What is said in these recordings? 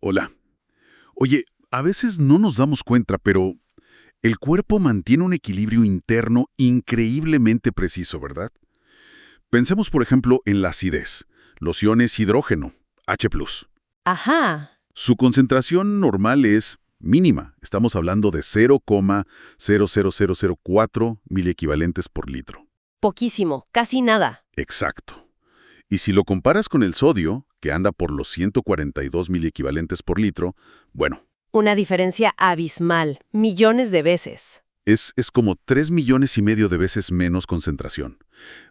Hola. Oye, a veces no nos damos cuenta, pero el cuerpo mantiene un equilibrio interno increíblemente preciso, ¿verdad? Pensemos, por ejemplo, en la acidez, los iones hidrógeno, H+. Ajá, Su concentración normal es mínima. Estamos hablando de 0,00004 miliequivalentes por litro. poquísimo, casi nada. Exacto. Y si lo comparas con el sodio, que anda por los 142 miliequivalentes por litro, bueno, Una diferencia abismal, millones de veces. es como 3,5 millones de veces menos concentración.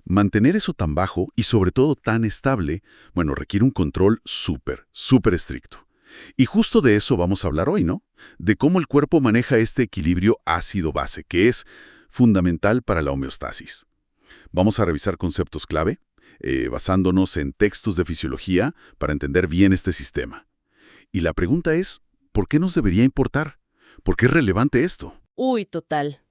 Mantener eso tan bajo y sobre todo tan estable, bueno, requiere un control súper estricto. Y justo de eso vamos a hablar hoy, ¿no? De cómo el cuerpo maneja este equilibrio ácido-base, que es fundamental para la homeostasis. Vamos a revisar conceptos clave, basándonos en textos de fisiología para entender bien este sistema. Y la pregunta es, ¿por qué nos debería importar? ¿Por qué es relevante esto? Uy, total.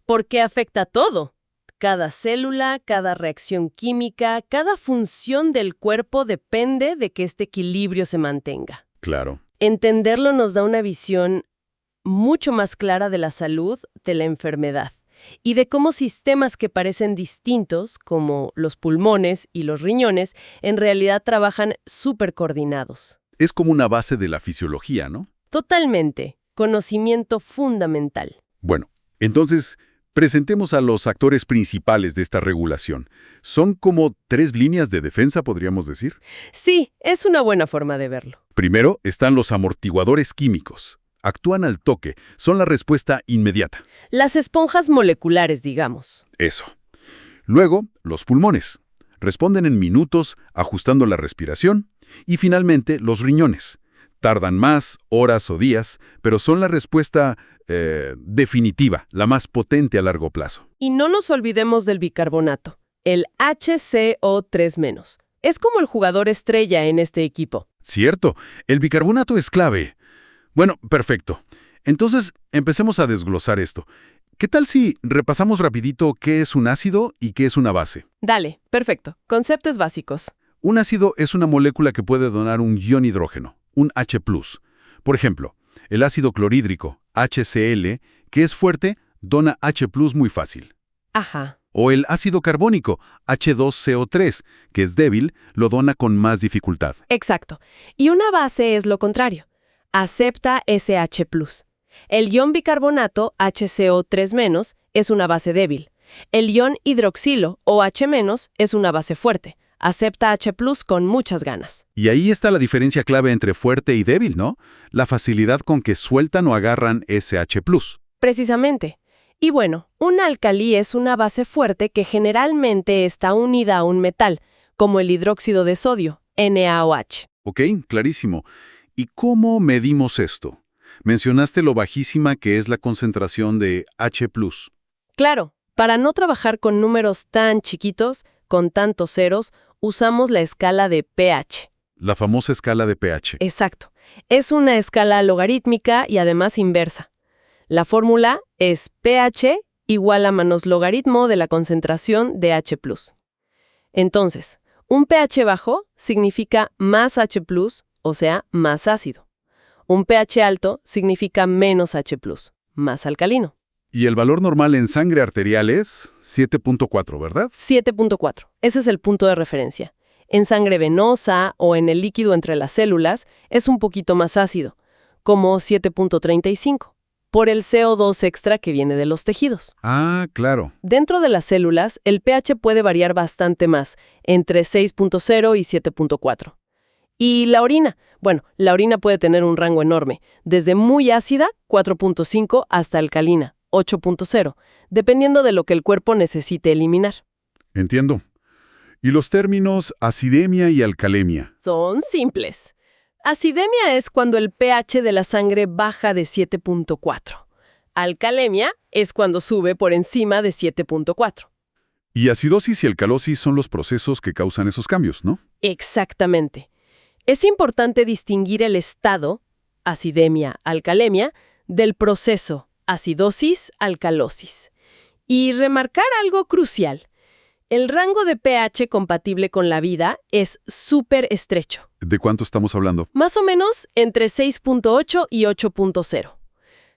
Porque afecta todo. Cada célula, cada reacción química, cada función del cuerpo depende de que este equilibrio se mantenga. Claro. Entenderlo nos da una visión mucho más clara de la salud, de la enfermedad, y de cómo sistemas que parecen distintos, como los pulmones y los riñones, en realidad trabajan súper coordinados. Es como una base de la fisiología, ¿no? Totalmente. Conocimiento fundamental. Bueno, entonces, presentemos a los actores principales de esta regulación. Son como 3 líneas de defensa, podríamos decir. Sí, es una buena forma de verlo. Primero están los amortiguadores químicos. Actúan al toque, son la respuesta inmediata. Las esponjas moleculares, digamos. Eso. Luego, los pulmones. Responden en minutos, ajustando la respiración. Y finalmente, los riñones. Tardan más, horas o días, pero son la respuesta definitiva, la más potente a largo plazo. Y no nos olvidemos del bicarbonato, el HCO3-. Es como el jugador estrella en este equipo. Cierto, el bicarbonato es clave. Bueno, perfecto. Entonces, empecemos a desglosar esto. ¿Qué tal si repasamos rapidito qué es un ácido y qué es una base? Dale, perfecto. Conceptos básicos. Un ácido es una molécula que puede donar un ion hidrógeno, un H+. Por ejemplo, el ácido clorhídrico, HCl, que es fuerte, dona H+ muy fácil. Ajá. O el ácido carbónico, H2CO3, que es débil, lo dona con más dificultad. Exacto. Y una base es lo contrario. Acepta SH+. El ion bicarbonato, HCO3-, es una base débil. El ion hidroxilo, OH-, es una base fuerte. Acepta H+ con muchas ganas. Y ahí está la diferencia clave entre fuerte y débil, ¿no? La facilidad con que sueltan o agarran ese H+. Precisamente. Y bueno, un alcalí es una base fuerte que generalmente está unida a un metal, como el hidróxido de sodio, NaOH. Ok, clarísimo. ¿Y cómo medimos esto? Mencionaste lo bajísima que es la concentración de H+. Claro, para no trabajar con números tan chiquitos, con tantos ceros, usamos la escala de pH. La famosa escala de pH. Exacto. Es una escala logarítmica y además inversa. La fórmula es pH igual a menos logaritmo de la concentración de H+. Entonces, un pH bajo significa más H+, o sea, más ácido. Un pH alto significa menos H+, más alcalino. Y el valor normal en sangre arterial es 7,4, ¿verdad? 7,4. Ese es el punto de referencia. En sangre venosa o en el líquido entre las células es un poquito más ácido, como 7,35, por el CO2 extra que viene de los tejidos. Ah, claro. Dentro de las células, el pH puede variar bastante más, entre 6,0 y 7,4. Y la orina. Bueno, la orina puede tener un rango enorme, desde muy ácida, 4,5, hasta alcalina, 8,0, dependiendo de lo que el cuerpo necesite eliminar. Entiendo. ¿Y los términos acidemia y alcalemia? Son simples. Acidemia es cuando el pH de la sangre baja de 7,4. Alcalemia es cuando sube por encima de 7,4. Y acidosis y alcalosis son los procesos que causan esos cambios, ¿no? Exactamente. Es importante distinguir el estado, acidemia, alcalemia, del proceso, acidosis, alcalosis. Y remarcar algo crucial. El rango de pH compatible con la vida es súper estrecho, ¿De cuánto estamos hablando? más o menos entre 6.8 y 8.0.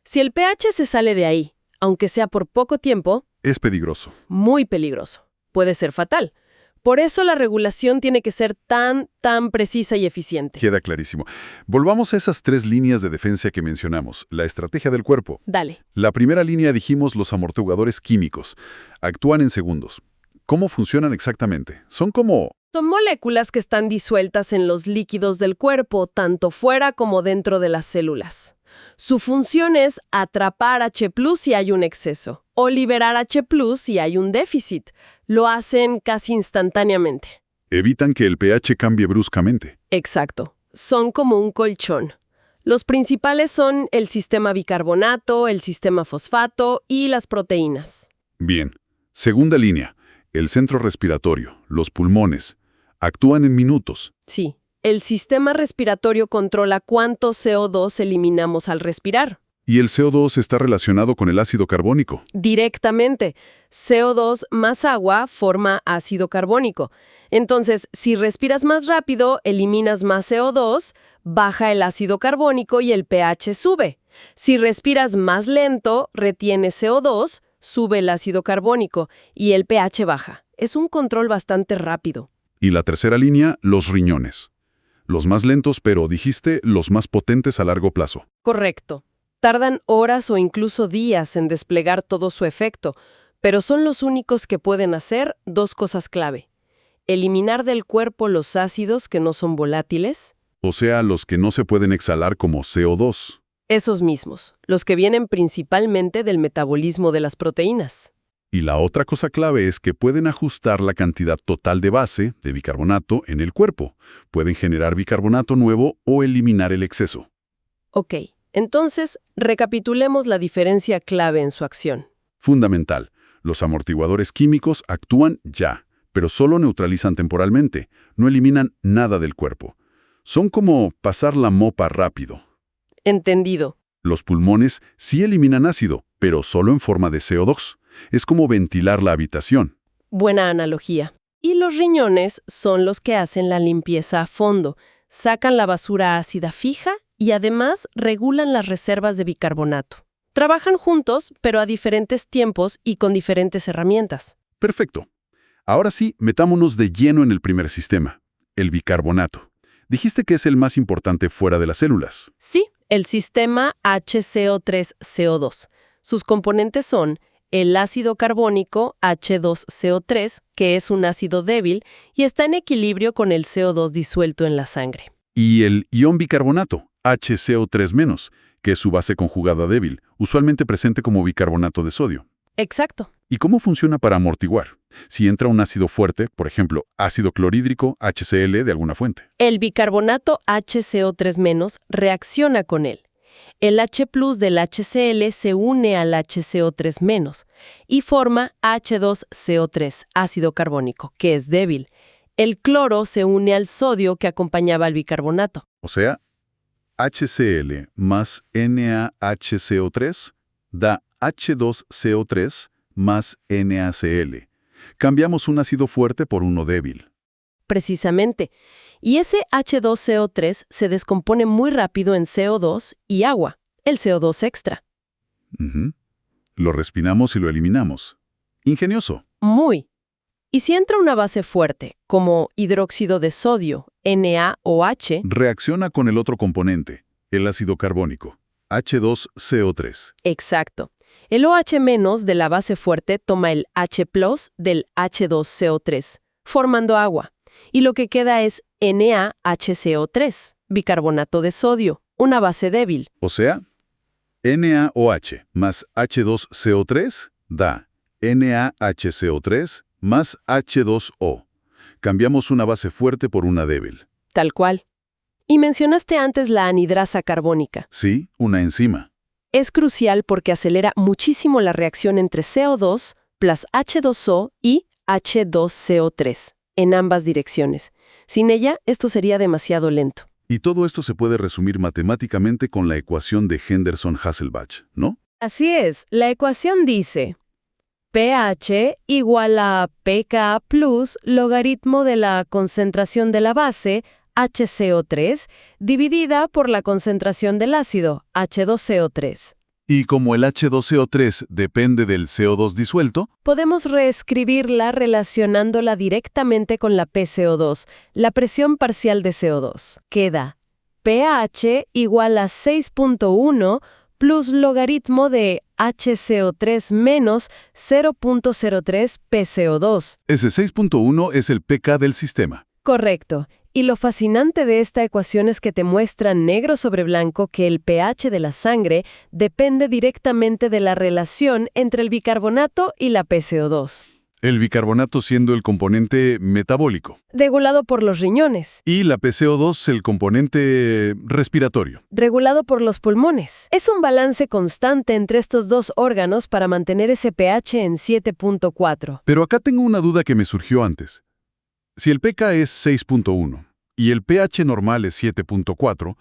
Si el pH se sale de ahí, aunque sea por poco tiempo, Es peligroso. muy peligroso. Puede ser fatal. Por eso la regulación tiene que ser tan precisa y eficiente. Queda clarísimo. Volvamos a esas 3 líneas de defensa que mencionamos, la estrategia del cuerpo. Dale. La primera línea dijimos los amortiguadores químicos. Actúan en segundos. ¿Cómo funcionan exactamente? Son como... Son moléculas que están disueltas en los líquidos del cuerpo, tanto fuera como dentro de las células. Su función es atrapar H+ si hay un exceso, o liberar H+ si hay un déficit. Lo hacen casi instantáneamente. Evitan que el pH cambie bruscamente. Exacto. Son como un colchón. Los principales son el sistema bicarbonato, el sistema fosfato y las proteínas. Bien. Segunda línea. El centro respiratorio, los pulmones. Actúan en minutos. Sí. El sistema respiratorio controla cuánto CO2 eliminamos al respirar. Y el CO2 está relacionado con el ácido carbónico. Directamente. CO2 más agua forma ácido carbónico. Entonces, si respiras más rápido, eliminas más CO2, baja el ácido carbónico y el pH sube. Si respiras más lento, retienes CO2, sube el ácido carbónico y el pH baja. Es un control bastante rápido. Y la tercera línea, los riñones. Los más lentos, pero dijiste los más potentes a largo plazo. Correcto. Tardan horas o incluso días en desplegar todo su efecto, pero son los únicos que pueden hacer 2 cosas clave. Eliminar del cuerpo los ácidos que no son volátiles. O sea, los que no se pueden exhalar como CO2. Esos mismos, los que vienen principalmente del metabolismo de las proteínas. Y la otra cosa clave es que pueden ajustar la cantidad total de base, de bicarbonato, en el cuerpo. Pueden generar bicarbonato nuevo o eliminar el exceso. Ok, entonces recapitulemos la diferencia clave en su acción. Fundamental. Los amortiguadores químicos actúan ya, pero solo neutralizan temporalmente. No eliminan nada del cuerpo. Son como pasar la mopa rápido. Entendido. Los pulmones sí eliminan ácido, pero solo en forma de CO2. Es como ventilar la habitación. Buena analogía. Y los riñones son los que hacen la limpieza a fondo, sacan la basura ácida fija y además regulan las reservas de bicarbonato. Trabajan juntos, pero a diferentes tiempos y con diferentes herramientas. Perfecto. Ahora sí, metámonos de lleno en el primer sistema, el bicarbonato. Dijiste que es el más importante fuera de las células. Sí, el sistema HCO3CO2. Sus componentes son el ácido carbónico H2CO3, que es un ácido débil y está en equilibrio con el CO2 disuelto en la sangre. Y el ion bicarbonato, HCO3-, que es su base conjugada débil, usualmente presente como bicarbonato de sodio. Exacto. ¿Y cómo funciona para amortiguar? Si entra un ácido fuerte, por ejemplo, ácido clorhídrico, HCl de alguna fuente. El bicarbonato HCO3- reacciona con él. El H+ del HCl se une al HCO3- y forma H2CO3, ácido carbónico, que es débil. El cloro se une al sodio que acompañaba al bicarbonato. O sea, HCl más NaHCO3 da H2CO3 más NaCl. Cambiamos un ácido fuerte por uno débil. Precisamente. Y ese H2CO3 se descompone muy rápido en CO2 y agua, el CO2 extra. Ujú. Lo respiramos y lo eliminamos. Ingenioso. Muy. Y si entra una base fuerte, como hidróxido de sodio, NaOH, Reacciona con el otro componente, el ácido carbónico, H2CO3. exacto. El OH- de la base fuerte toma el H+ del H2CO3, formando agua. Y lo que queda es NaHCO3, bicarbonato de sodio, una base débil. O sea, NaOH más H2CO3 da NaHCO3 más H2O. Cambiamos una base fuerte por una débil. Tal cual. Y mencionaste antes la anhidrasa carbónica. Sí, una enzima. Es crucial porque acelera muchísimo la reacción entre CO2 plus H2O y H2CO3, en ambas direcciones. Sin ella, esto sería demasiado lento. Y todo esto se puede resumir matemáticamente con la ecuación de Henderson-Hasselbalch, ¿no? Así es, la ecuación dice pH igual a pKa plus logaritmo de la concentración de la base, HCO3, dividida por la concentración del ácido, H2CO3. Y como el H2CO3 depende del CO2 disuelto, Podemos reescribirla relacionándola directamente con la PCO2, la presión parcial de CO2. Queda pH igual a 6.1 plus logaritmo de HCO3 menos 0.03 PCO2. ese 6.1 es el pK del sistema. Correcto. Y lo fascinante de esta ecuación es que te muestra negro sobre blanco que el pH de la sangre depende directamente de la relación entre el bicarbonato y la PCO2, El bicarbonato siendo el componente metabólico regulado por los riñones, y la PCO2 el componente respiratorio. regulado por los pulmones. Es un balance constante entre estos dos órganos para mantener ese pH en 7.4. Pero acá tengo una duda que me surgió antes. Si el pK es 6.1 y el pH normal es 7.4,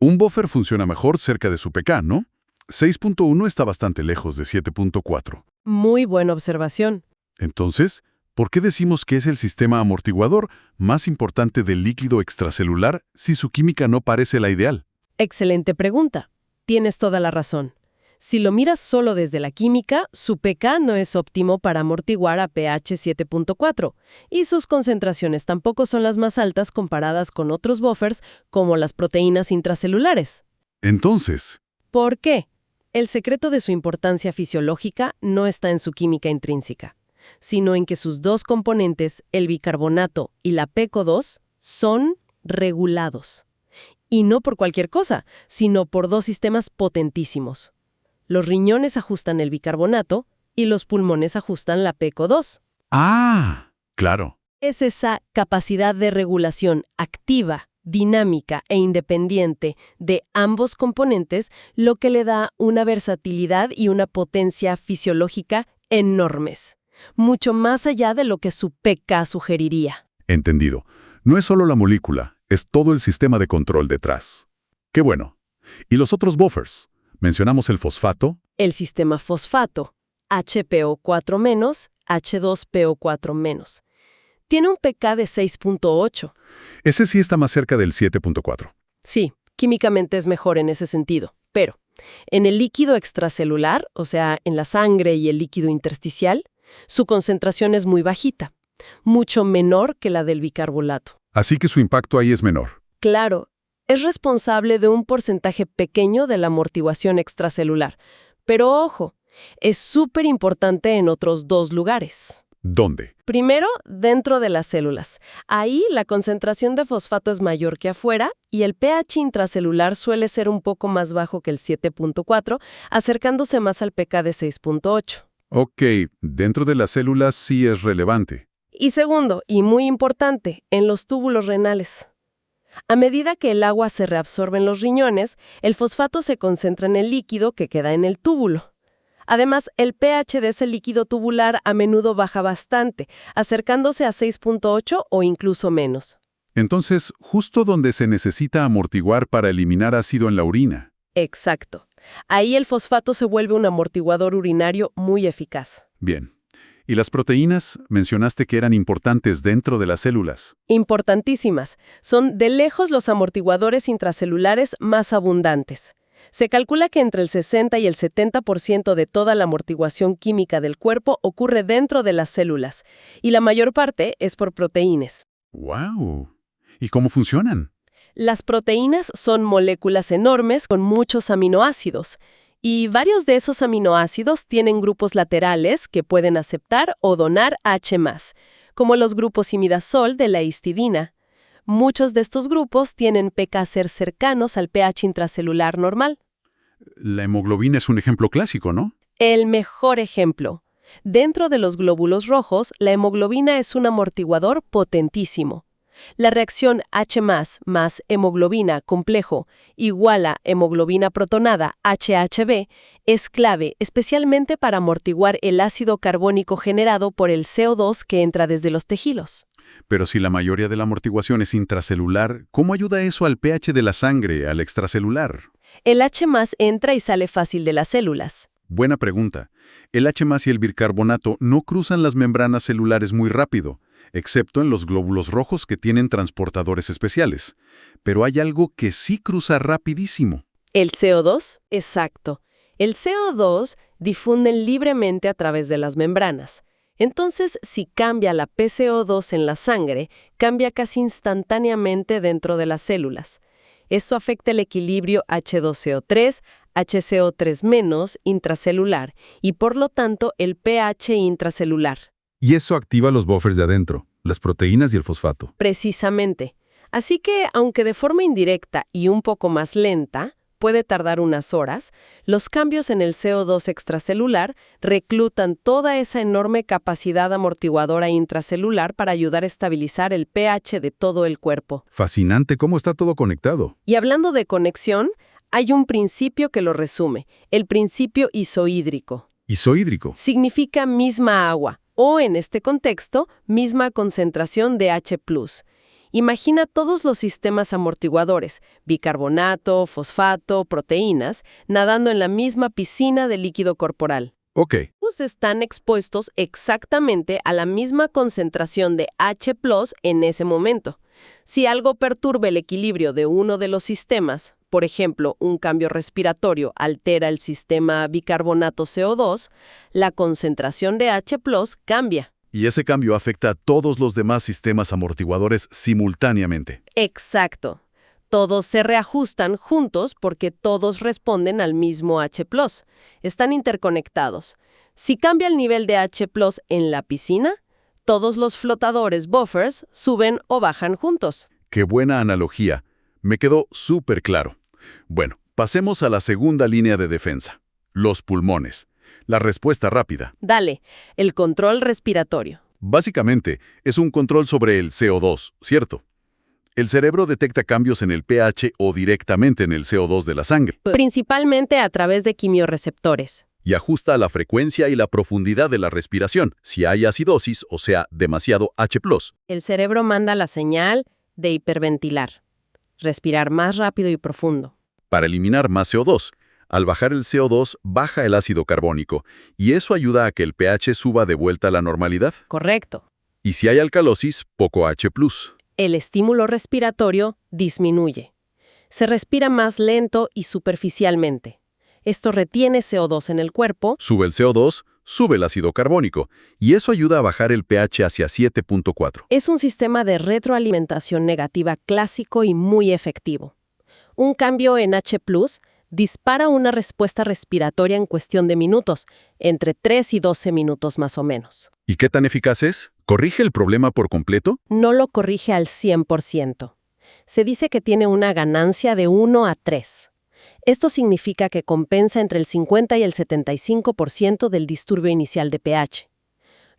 un buffer funciona mejor cerca de su pK, ¿no? 6.1 está bastante lejos de 7.4. Muy buena observación. Entonces, ¿por qué decimos que es el sistema amortiguador más importante del líquido extracelular si su química no parece la ideal? Excelente pregunta. Tienes toda la razón. Si lo miras solo desde la química, su pK no es óptimo para amortiguar a pH 7.4 y sus concentraciones tampoco son las más altas comparadas con otros buffers como las proteínas intracelulares. Entonces, ¿Por qué? El secreto de su importancia fisiológica no está en su química intrínseca, sino en que sus dos componentes, el bicarbonato y la PCO2, son regulados. Y no por cualquier cosa, sino por dos sistemas potentísimos. Los riñones ajustan el bicarbonato y los pulmones ajustan la PCO2. claro. Es esa capacidad de regulación activa, dinámica e independiente de ambos componentes lo que le da una versatilidad y una potencia fisiológica enormes, mucho más allá de lo que su pK sugeriría. Entendido. No es solo la molécula, es todo el sistema de control detrás. Qué bueno. ¿Y los otros buffers? Mencionamos el fosfato. El sistema fosfato, HPO4-, H2PO4-. Tiene un pK de 6.8. Ese sí está más cerca del 7.4. Sí, químicamente es mejor en ese sentido, pero en el líquido extracelular, o sea, en la sangre y el líquido intersticial, su concentración es muy bajita, mucho menor que la del bicarbonato. Así que su impacto ahí es menor. Claro, es responsable de un porcentaje pequeño de la amortiguación extracelular, pero ojo, es súper importante en otros dos lugares. ¿Dónde? Primero, dentro de las células. Ahí la concentración de fosfato es mayor que afuera y el pH intracelular suele ser un poco más bajo que el 7.4, acercándose más al pK de 6.8. Ok, dentro de las células sí es relevante. Y segundo, y muy importante, en los túbulos renales. A medida que el agua se reabsorbe en los riñones, el fosfato se concentra en el líquido que queda en el túbulo. Además, el pH de ese líquido tubular a menudo baja bastante, acercándose a 6.8 o incluso menos. Entonces, justo donde se necesita amortiguar para eliminar ácido en la orina. Exacto. Ahí el fosfato se vuelve un amortiguador urinario muy eficaz. Bien. ¿Y las proteínas? Mencionaste que eran importantes dentro de las células. Importantísimas. Son de lejos los amortiguadores intracelulares más abundantes. Se calcula que entre el 60 y el 70% de toda la amortiguación química del cuerpo ocurre dentro de las células, y la mayor parte es por proteínas. ¡Wow! ¿Y cómo funcionan? Las proteínas son moléculas enormes con muchos aminoácidos, y varios de esos aminoácidos tienen grupos laterales que pueden aceptar o donar H+, como los grupos imidazol de la histidina. Muchos de estos grupos tienen pK cercanos al pH intracelular normal. La hemoglobina es un ejemplo clásico, ¿no? El mejor ejemplo. Dentro de los glóbulos rojos, la hemoglobina es un amortiguador potentísimo. La reacción H+, más hemoglobina complejo igual a hemoglobina protonada HHB es clave especialmente para amortiguar el ácido carbónico generado por el CO2 que entra desde los tejidos. Pero si la mayoría de la amortiguación es intracelular, ¿cómo ayuda eso al pH de la sangre, al extracelular? El H+ entra y sale fácil de las células. Buena pregunta. El H+ y el bicarbonato no cruzan las membranas celulares muy rápido, excepto en los glóbulos rojos que tienen transportadores especiales. Pero hay algo que sí cruza rapidísimo. ¿El CO2? Exacto. El CO2 difunden libremente a través de las membranas. Entonces, si cambia la PCO2 en la sangre, cambia casi instantáneamente dentro de las células. Eso afecta el equilibrio H2CO3, HCO3- intracelular y, por lo tanto, el pH intracelular. Y eso activa los buffers de adentro, las proteínas y el fosfato. Precisamente. Así que, aunque de forma indirecta y un poco más lenta, puede tardar unas horas, los cambios en el CO2 extracelular reclutan toda esa enorme capacidad amortiguadora intracelular para ayudar a estabilizar el pH de todo el cuerpo. Fascinante cómo está todo conectado. Y hablando de conexión, hay un principio que lo resume, el principio isohídrico. Isohídrico. Significa misma agua, o en este contexto, misma concentración de H+. Imagina todos los sistemas amortiguadores, bicarbonato, fosfato, proteínas, nadando en la misma piscina de líquido corporal. Ok. Están expuestos exactamente a la misma concentración de H+ en ese momento. Si algo perturba el equilibrio de uno de los sistemas, por ejemplo, un cambio respiratorio altera el sistema bicarbonato-CO2, la concentración de H+ cambia. Y ese cambio afecta a todos los demás sistemas amortiguadores simultáneamente. Exacto. Todos se reajustan juntos porque todos responden al mismo H+. Están interconectados. Si cambia el nivel de H+ en la piscina, todos los flotadores buffers suben o bajan juntos. ¡Qué buena analogía! Me quedó súper claro. Bueno, pasemos a la segunda línea de defensa. Los pulmones. La respuesta rápida. Dale, el control respiratorio. Básicamente, es un control sobre el CO2, ¿cierto? El cerebro detecta cambios en el pH o directamente en el CO2 de la sangre. Principalmente a través de quimiorreceptores. Y ajusta la frecuencia y la profundidad de la respiración, si hay acidosis, o sea, demasiado H+. El cerebro manda la señal de hiperventilar, respirar más rápido y profundo. Para eliminar más CO2. Al bajar el CO2, baja el ácido carbónico, y eso ayuda a que el pH suba de vuelta a la normalidad. Correcto. Y si hay alcalosis, poco H+. El estímulo respiratorio disminuye. Se respira más lento y superficialmente. Esto retiene CO2 en el cuerpo. Sube el CO2, sube el ácido carbónico, y eso ayuda a bajar el pH hacia 7.4. Es un sistema de retroalimentación negativa clásico y muy efectivo. Un cambio en H+ dispara una respuesta respiratoria en cuestión de minutos, entre 3 y 12 minutos más o menos. ¿Y qué tan eficaz es? ¿Corrige el problema por completo? No lo corrige al 100%. Se dice que tiene una ganancia de 1 a 3. Esto significa que compensa entre el 50 y el 75% del disturbio inicial de pH.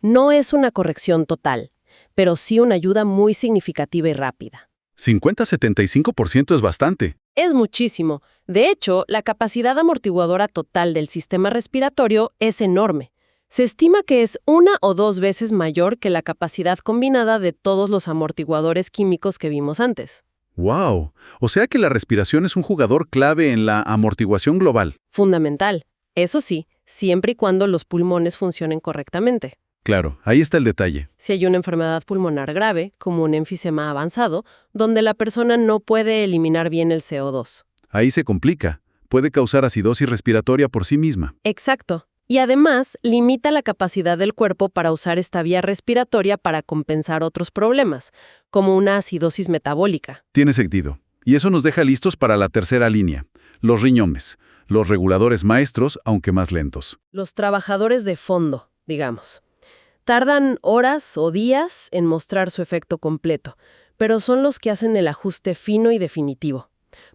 No es una corrección total, pero sí una ayuda muy significativa y rápida. 50-75% es bastante. Es muchísimo. De hecho, la capacidad amortiguadora total del sistema respiratorio es enorme. Se estima que es 1 o 2 veces mayor que la capacidad combinada de todos los amortiguadores químicos que vimos antes. ¡Wow! O sea que la respiración es un jugador clave en la amortiguación global. Fundamental. Eso sí, siempre y cuando los pulmones funcionen correctamente. Claro, ahí está el detalle. Si hay una enfermedad pulmonar grave, como un enfisema avanzado, donde la persona no puede eliminar bien el CO2. Ahí se complica. Puede causar acidosis respiratoria por sí misma. Exacto. Y además, limita la capacidad del cuerpo para usar esta vía respiratoria para compensar otros problemas, como una acidosis metabólica. Tiene sentido. Y eso nos deja listos para la tercera línea. Los riñones. Los reguladores maestros, aunque más lentos. Los trabajadores de fondo, digamos. Tardan horas o días en mostrar su efecto completo, pero son los que hacen el ajuste fino y definitivo.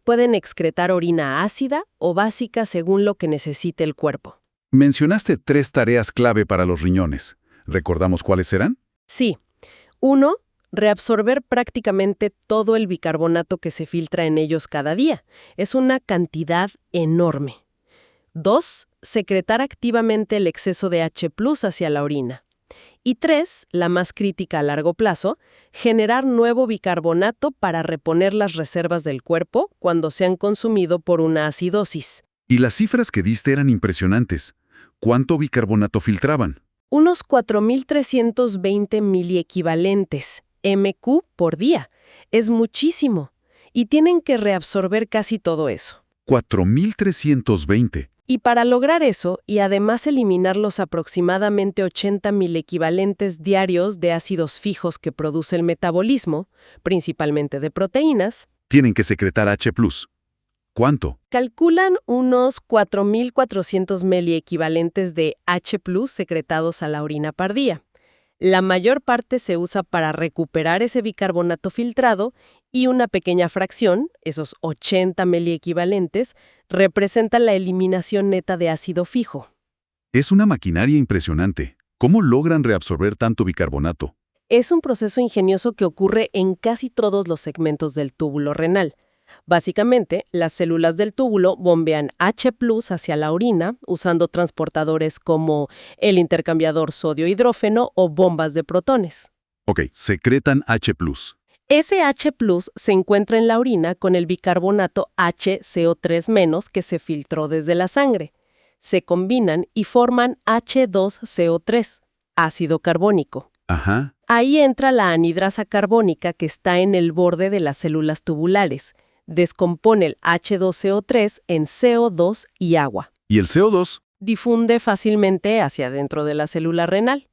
Pueden excretar orina ácida o básica según lo que necesite el cuerpo. Mencionaste 3 tareas clave para los riñones. ¿Recordamos cuáles serán? Sí. 1. Reabsorber prácticamente todo el bicarbonato que se filtra en ellos cada día. Es una cantidad enorme. 2. Secretar activamente el exceso de H+ hacia la orina. Y 3, la más crítica a largo plazo, generar nuevo bicarbonato para reponer las reservas del cuerpo cuando se han consumido por una acidosis. Y las cifras que diste eran impresionantes. ¿Cuánto bicarbonato filtraban? Unos 4.320 miliequivalentes, MQ, por día. Es muchísimo. Y tienen que reabsorber casi todo eso. 4.320. Y para lograr eso, y además eliminar los aproximadamente 80 miliequivalentes diarios de ácidos fijos que produce el metabolismo, principalmente de proteínas, Tienen que secretar H+. ¿Cuánto? calculan unos 4.400 miliequivalentes de H+ secretados a la orina par día. La mayor parte se usa para recuperar ese bicarbonato filtrado y una pequeña fracción, esos 80 miliequivalentes, representa la eliminación neta de ácido fijo. Es una maquinaria impresionante. ¿Cómo logran reabsorber tanto bicarbonato? Es un proceso ingenioso que ocurre en casi todos los segmentos del túbulo renal. Básicamente, las células del túbulo bombean H+ hacia la orina usando transportadores como el intercambiador sodio-hidrógeno o bombas de protones. Ok, secretan H+. Ese H+ se encuentra en la orina con el bicarbonato HCO3- que se filtró desde la sangre. Se combinan y forman H2CO3, ácido carbónico. Ajá. Ahí entra la anhidrasa carbónica que está en el borde de las células tubulares. Descompone el H2CO3 en CO2 y agua. ¿Y el CO2? Difunde fácilmente hacia adentro de la célula renal.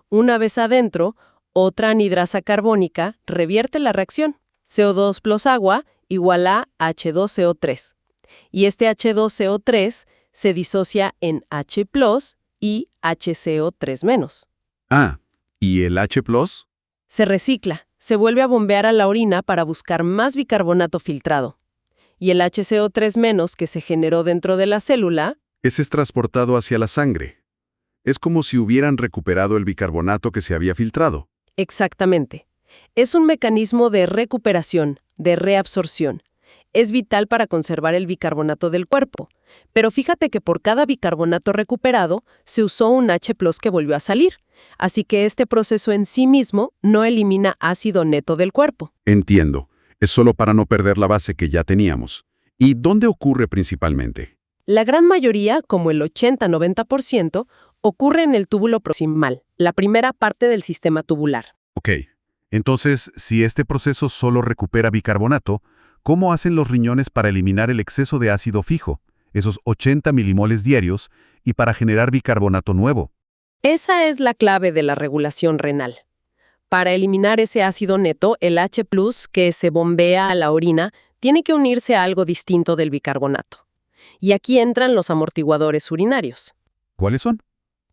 Una vez adentro, otra anhidrasa carbónica revierte la reacción. CO2 plus agua igual a H2CO3. Y este H2CO3 se disocia en H+ y HCO3-. Ah, ¿y el H+? Se recicla, se vuelve a bombear a la orina para buscar más bicarbonato filtrado. Y el HCO3- que se generó dentro de la célula, Ese es transportado hacia la sangre. Es como si hubieran recuperado el bicarbonato que se había filtrado. exactamente. Es un mecanismo de recuperación, de reabsorción. Es vital para conservar el bicarbonato del cuerpo. Pero fíjate que por cada bicarbonato recuperado, se usó un H+ que volvió a salir. Así que este proceso en sí mismo no elimina ácido neto del cuerpo. Entiendo. Es solo para no perder la base que ya teníamos. ¿Y dónde ocurre principalmente? La gran mayoría, como el 80-90%, ocurre en el túbulo proximal, la primera parte del sistema tubular. Ok. Entonces, si este proceso solo recupera bicarbonato, ¿cómo hacen los riñones para eliminar el exceso de ácido fijo, esos 80 milimoles diarios, y para generar bicarbonato nuevo? Esa es la clave de la regulación renal. Para eliminar ese ácido neto, el H+ que se bombea a la orina tiene que unirse a algo distinto del bicarbonato. Y aquí entran los amortiguadores urinarios. ¿Cuáles son?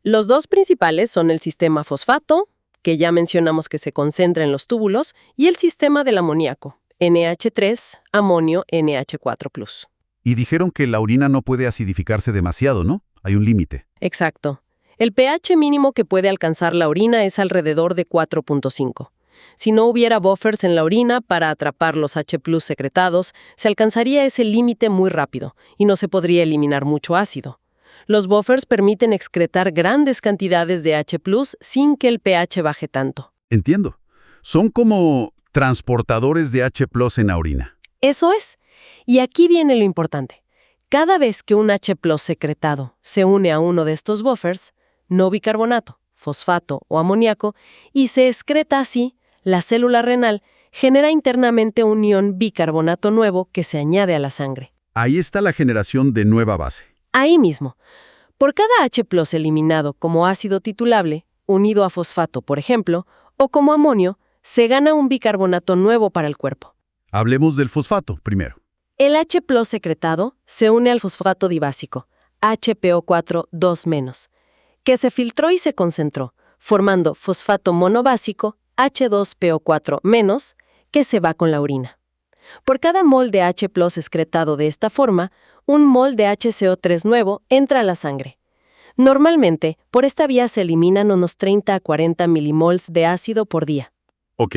Los dos principales son el sistema fosfato, que ya mencionamos que se concentra en los túbulos, y el sistema del amoníaco, NH3, amonio, NH4+. Y dijeron que la orina no puede acidificarse demasiado, ¿no? Hay un límite. Exacto. El pH mínimo que puede alcanzar la orina es alrededor de 4.5. Si no hubiera buffers en la orina para atrapar los H+ secretados, se alcanzaría ese límite muy rápido y no se podría eliminar mucho ácido. Los buffers permiten excretar grandes cantidades de H+ sin que el pH baje tanto. Entiendo. Son como transportadores de H+ en la orina. Eso es. Y aquí viene lo importante. Cada vez que un H+ secretado se une a uno de estos buffers, no bicarbonato, fosfato o amoníaco, y se excreta así, la célula renal genera internamente un ion bicarbonato nuevo que se añade a la sangre. Ahí está la generación de nueva base. Ahí mismo. Por cada H+ eliminado como ácido titulable, unido a fosfato, por ejemplo, o como amonio, se gana un bicarbonato nuevo para el cuerpo. Hablemos del fosfato primero. El H+ secretado se une al fosfato dibásico, HPO4-2-, que se filtró y se concentró, formando fosfato monobásico, H2PO4-, que se va con la orina. Por cada mol de H+ excretado de esta forma, un mol de HCO3 nuevo entra a la sangre. Normalmente, por esta vía se eliminan unos 30 a 40 milimols de ácido por día. Ok.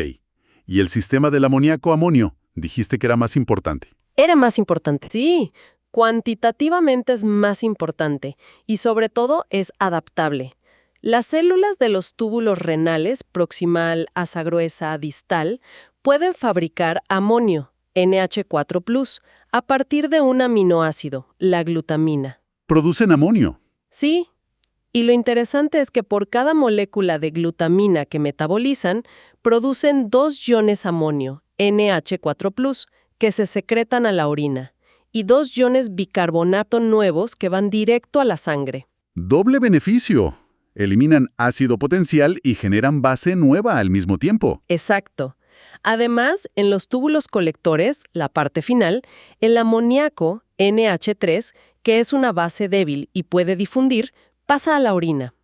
¿Y el sistema del amoníaco-amonio? Dijiste que era más importante. Era más importante. Sí, cuantitativamente es más importante y sobre todo es adaptable. Las células de los túbulos renales, proximal, asa gruesa, distal, pueden fabricar amonio, NH4+, a partir de un aminoácido, la glutamina. Producen amonio. Sí, Y lo interesante es que por cada molécula de glutamina que metabolizan, producen 2 iones amonio, NH4+, que se secretan a la orina, y 2 iones bicarbonato nuevos que van directo a la sangre. Doble beneficio. Eliminan ácido potencial y generan base nueva al mismo tiempo. Exacto. Además, en los túbulos colectores, la parte final, el amoníaco, NH3, que es una base débil y puede difundir, pasa a la orina.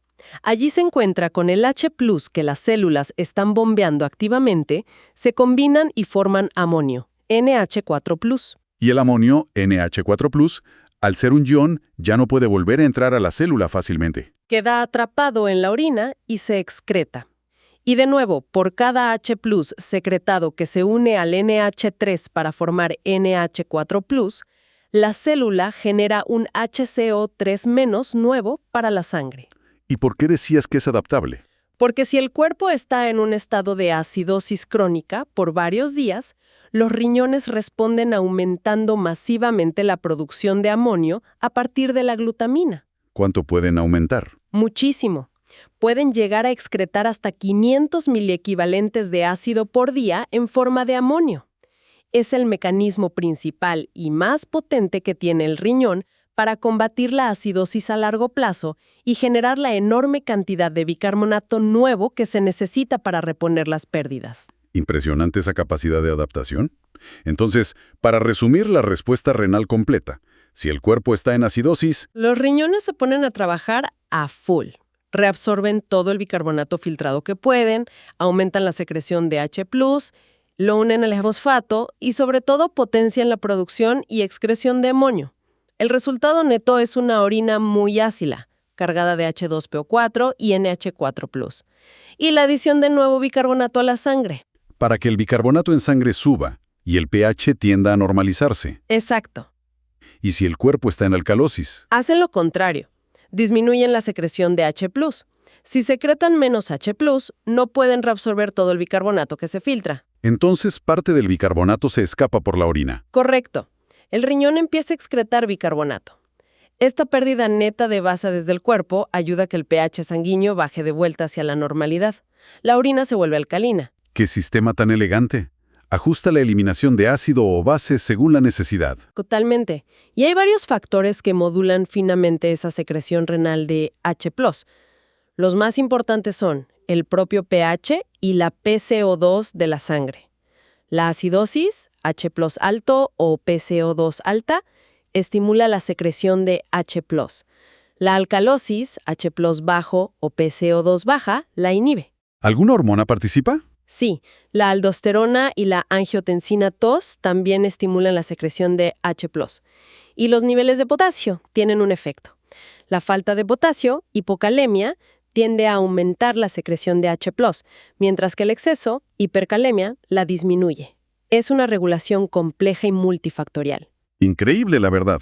Allí se encuentra con el H+ que las células están bombeando activamente, se combinan y forman amonio, NH4+. Y el amonio, NH4+, al ser un ion, ya no puede volver a entrar a la célula fácilmente. Queda atrapado en la orina y se excreta. Y de nuevo, por cada H+ secretado que se une al NH3 para formar NH4+, la célula genera un HCO3- nuevo para la sangre. ¿Y por qué decías que es adaptable? Porque si el cuerpo está en un estado de acidosis crónica por varios días, los riñones responden aumentando masivamente la producción de amonio a partir de la glutamina. ¿Cuánto pueden aumentar? Muchísimo. Pueden llegar a excretar hasta 500 miliequivalentes de ácido por día en forma de amonio. Es el mecanismo principal y más potente que tiene el riñón para combatir la acidosis a largo plazo y generar la enorme cantidad de bicarbonato nuevo que se necesita para reponer las pérdidas. Impresionante esa capacidad de adaptación. Entonces, para resumir la respuesta renal completa, si el cuerpo está en acidosis, los riñones se ponen a trabajar a full. Reabsorben todo el bicarbonato filtrado que pueden, aumentan la secreción de H+, lo unen al fosfato y sobre todo potencian la producción y excreción de amonio. El resultado neto es una orina muy ácida, cargada de H2PO4 y NH4+, y la adición de nuevo bicarbonato a la sangre. para que el bicarbonato en sangre suba y el pH tienda a normalizarse. Exacto. Y si el cuerpo está en alcalosis, Hacen lo contrario. Disminuyen la secreción de H+. Si secretan menos H+, no pueden reabsorber todo el bicarbonato que se filtra. entonces parte del bicarbonato se escapa por la orina. Correcto. El riñón empieza a excretar bicarbonato. Esta pérdida neta de base desde el cuerpo ayuda a que el pH sanguíneo baje de vuelta hacia la normalidad. La orina se vuelve alcalina. ¡Qué sistema tan elegante! Ajusta la eliminación de ácido o base según la necesidad. Totalmente. Y hay varios factores que modulan finamente esa secreción renal de H+. Los más importantes son el propio pH y la PCO2 de la sangre. La acidosis, H+ alto o PCO2 alta, estimula la secreción de H+. La alcalosis, H+ bajo o PCO2 baja, la inhibe. ¿Alguna hormona participa? Sí, la aldosterona y la angiotensina TOS también estimulan la secreción de H+. Y los niveles de potasio tienen un efecto. La falta de potasio, hipocalemia, tiende a aumentar la secreción de H+, mientras que el exceso, hipercalemia, la disminuye. Es una regulación compleja y multifactorial. Increíble, la verdad.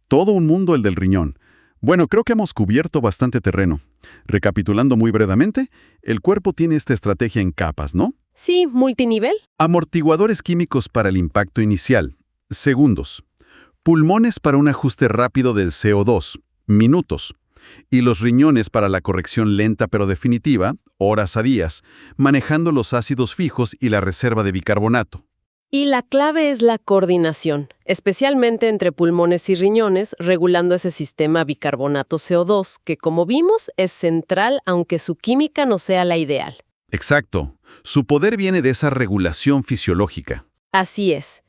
Todo un mundo el del riñón. Bueno, creo que hemos cubierto bastante terreno. Recapitulando muy brevemente, el cuerpo tiene esta estrategia en capas, ¿no? Sí, multinivel. Amortiguadores químicos para el impacto inicial, segundos. Pulmones para un ajuste rápido del CO2, minutos. Y los riñones para la corrección lenta pero definitiva, horas a días, manejando los ácidos fijos y la reserva de bicarbonato. Y la clave es la coordinación, especialmente entre pulmones y riñones, regulando ese sistema bicarbonato-CO2, que como vimos es central aunque su química no sea la ideal. Exacto. Su poder viene de esa regulación fisiológica. Así es.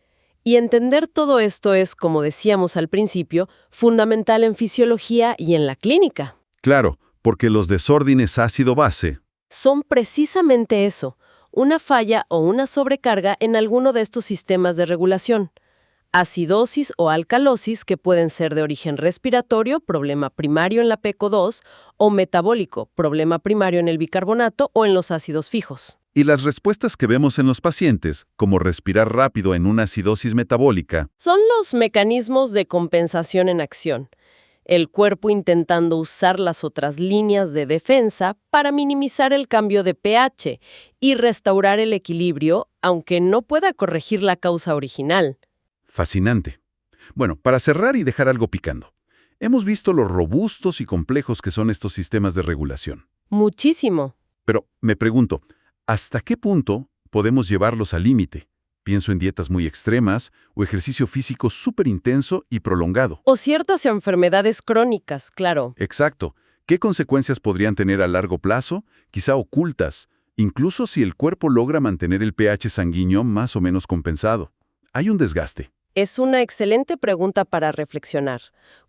Y entender todo esto es, como decíamos al principio, fundamental en fisiología y en la clínica. Claro, porque los desórdenes ácido-base Son precisamente eso, una falla o una sobrecarga en alguno de estos sistemas de regulación. Acidosis o alcalosis que pueden ser de origen respiratorio, problema primario en la PCO2, o metabólico, problema primario en el bicarbonato o en los ácidos fijos. y las respuestas que vemos en los pacientes, como respirar rápido en una acidosis metabólica, Son los mecanismos de compensación en acción. El cuerpo intentando usar las otras líneas de defensa para minimizar el cambio de pH y restaurar el equilibrio, aunque no pueda corregir la causa original. fascinante. Bueno, para cerrar y dejar algo picando. Hemos visto lo robustos y complejos que son estos sistemas de regulación. Muchísimo. Pero me pregunto, ¿hasta qué punto podemos llevarlos al límite? Pienso en dietas muy extremas o ejercicio físico súper intenso y prolongado. O ciertas enfermedades crónicas, claro. Exacto. ¿Qué consecuencias podrían tener a largo plazo? Quizá ocultas, incluso si el cuerpo logra mantener el pH sanguíneo más o menos compensado. Hay un desgaste. Es una excelente pregunta para reflexionar.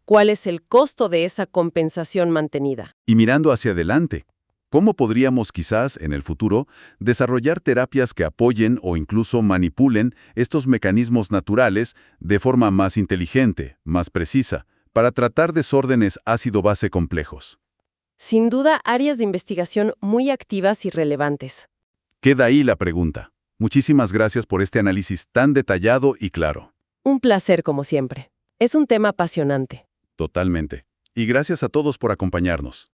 ¿Cuál es el costo de esa compensación mantenida? Y mirando hacia adelante, ¿cómo podríamos quizás en el futuro desarrollar terapias que apoyen o incluso manipulen estos mecanismos naturales de forma más inteligente, más precisa, para tratar desórdenes ácido-base complejos? Sin duda, áreas de investigación muy activas y relevantes. Queda ahí la pregunta. Muchísimas gracias por este análisis tan detallado y claro. Un placer, como siempre. Es un tema apasionante. Totalmente. Y gracias a todos por acompañarnos.